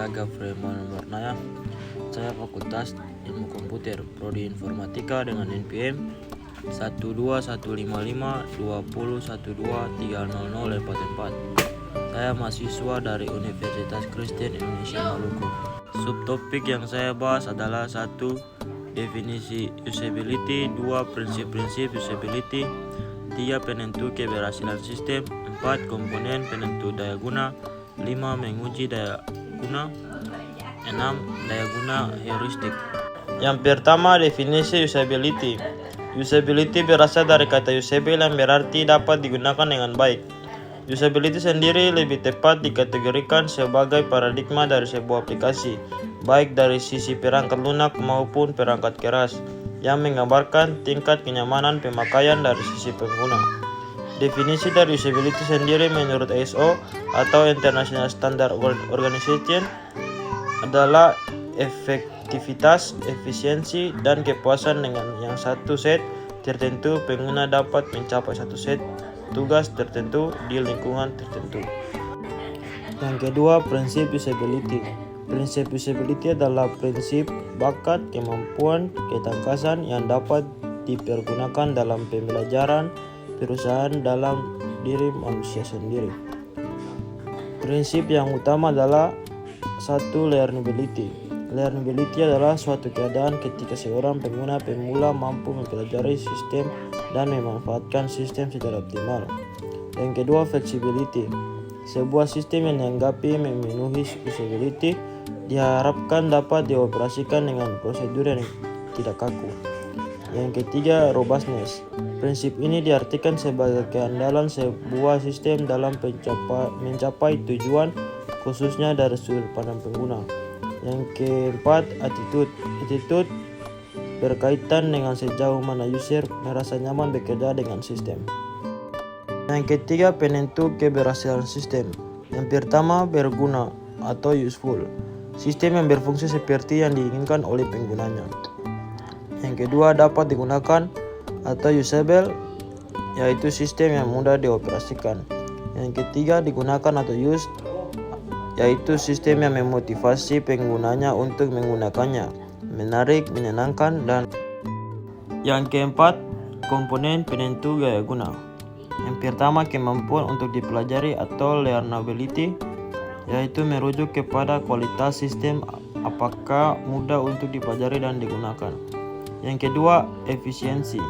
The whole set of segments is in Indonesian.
Saya Gafre Warnaya. Saya Fakultas Ilmu Komputer, Prodi Informatika dengan NPM 1215520123004. Saya mahasiswa dari Universitas Kristen Indonesia Maluku. Subtopik yang saya bahas adalah 1. Definisi usability, 2. Prinsip-prinsip usability, 3. Penentu keberhasilan sistem, 4. Komponen penentu daya guna, 5. Menguji daya guna, 6. Daya guna heuristik. Yang pertama, definisi usability. Usability berasal dari kata usable yang berarti dapat digunakan dengan baik. Usability sendiri lebih tepat dikategorikan sebagai paradigma dari sebuah aplikasi, baik dari sisi perangkat lunak maupun perangkat keras, yang menggambarkan tingkat kenyamanan pemakaian dari sisi pengguna. Definisi dari usability sendiri menurut ISO atau International Standard Organization adalah efektivitas, efisiensi, dan kepuasan dengan yang satu set tertentu pengguna dapat mencapai satu set tugas tertentu di lingkungan tertentu. Yang kedua, prinsip usability. Prinsip usability adalah prinsip bakat, kemampuan, ketangkasan yang dapat dipergunakan dalam pembelajaran perusahaan dalam diri manusia sendiri. Prinsip yang utama adalah 1. Learnability. Learnability adalah suatu keadaan ketika seorang pengguna pemula mampu mempelajari sistem dan memanfaatkan sistem secara optimal. Yang kedua, flexibility. Sebuah sistem yang dianggapi memenuhi usability diharapkan dapat dioperasikan dengan prosedur yang tidak kaku. Yang ketiga, robustness. Prinsip ini diartikan sebagai keandalan sebuah sistem dalam mencapai tujuan, khususnya dari sudut pandang pengguna. Yang keempat, attitude. Attitude berkaitan dengan sejauh mana user merasa nyaman bekerja dengan sistem. Yang ketiga, penentu keberhasilan sistem. Yang pertama, berguna atau useful. Sistem yang berfungsi seperti yang diinginkan oleh penggunanya. Yang kedua, dapat digunakan atau usable, yaitu sistem yang mudah dioperasikan. Yang ketiga, digunakan atau used, yaitu sistem yang memotivasi penggunanya untuk menggunakannya, menarik, menyenangkan, dan yang keempat, komponen penentu gaya guna. Yang pertama, kemampuan untuk dipelajari atau learnability, yaitu merujuk kepada kualitas sistem apakah mudah untuk dipelajari dan digunakan. Yang kedua, efisiensi,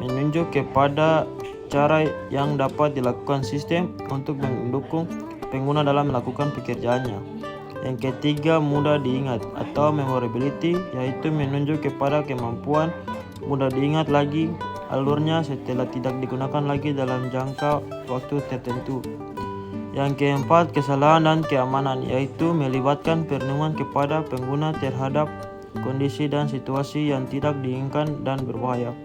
menunjuk kepada cara yang dapat dilakukan sistem untuk mendukung pengguna dalam melakukan pekerjaannya. Yang ketiga, mudah diingat atau memorability, yaitu menunjuk kepada kemampuan mudah diingat lagi alurnya setelah tidak digunakan lagi dalam jangka waktu tertentu. Yang keempat, kesalahan dan keamanan, yaitu melibatkan perlindungan kepada pengguna terhadap kondisi dan situasi yang tidak diinginkan dan berbahaya.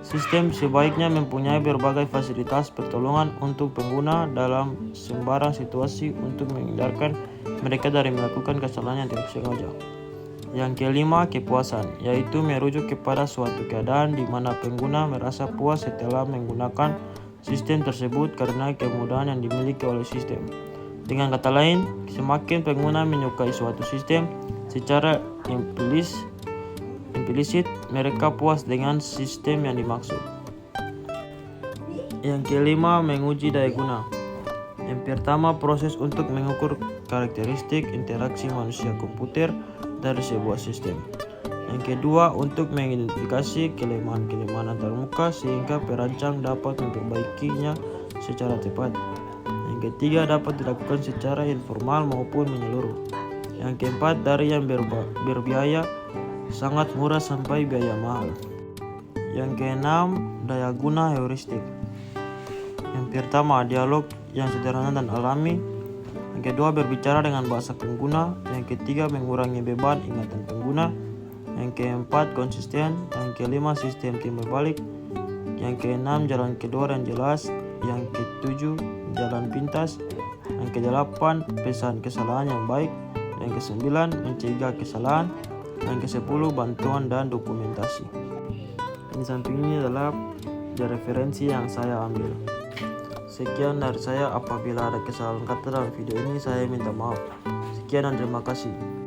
Sistem sebaiknya mempunyai berbagai fasilitas pertolongan untuk pengguna dalam sembarang situasi untuk menghindarkan mereka dari melakukan kesalahan yang tidak sengaja. Yang kelima, kepuasan, yaitu merujuk kepada suatu keadaan di mana pengguna merasa puas setelah menggunakan sistem tersebut karena kemudahan yang dimiliki oleh sistem. Dengan kata lain, semakin pengguna menyukai suatu sistem, secara implisit mereka puas dengan sistem yang dimaksud. Yang kelima, menguji daya guna. Yang pertama, proses untuk mengukur karakteristik interaksi manusia komputer dari sebuah sistem. Yang kedua, untuk mengidentifikasi kelemahan-kelemahan antarmuka sehingga perancang dapat memperbaikinya secara tepat. Yang ketiga, dapat dilakukan secara informal maupun menyeluruh. Yang keempat, dari yang berbiaya sangat murah sampai biaya mahal. Yang keenam, daya guna heuristik. Yang pertama, dialog yang sederhana dan alami. Yang kedua, berbicara dengan bahasa pengguna. Yang ketiga, mengurangi beban ingatan pengguna. Yang keempat, konsisten. Yang kelima, sistem timbal balik. Yang keenam, jalan kedua dan jelas. Yang ketujuh, jalan pintas. Yang kedelapan, pesan kesalahan yang baik. Yang kesembilan, mencegah kesalahan. Yang ke-10, bantuan dan dokumentasi. Di samping ini adalah referensi yang saya ambil. Sekian dari saya, apabila ada kesalahan kata dalam video ini saya minta maaf. Sekian dan terima kasih.